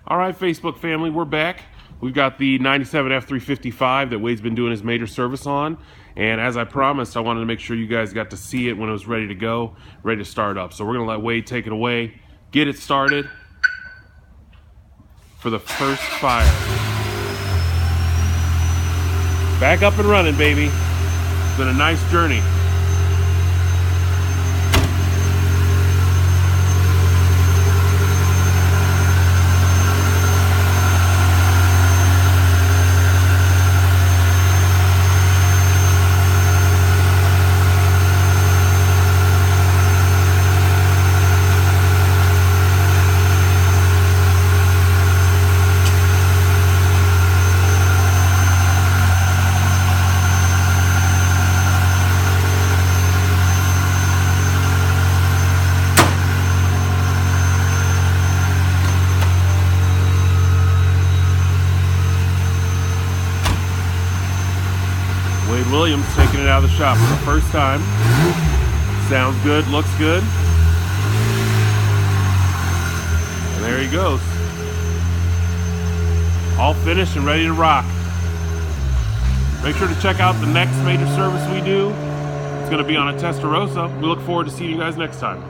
All right, Facebook family, we're back. We've got the 97 F355 that Wade's been doing his major service on. And as I promised, I wanted to make sure you guys got to see it when it was ready to go, ready to start up. So we're going to let Wade take it away, get it started for the first fire. Back up and running, baby. It's been a nice journey. Wade Williams taking it out of the shop for the first time. Sounds good, looks good. And there he goes. All finished and ready to rock. Make sure to check out the next major service we do. It's going to be on a Testarossa. We look forward to seeing you guys next time.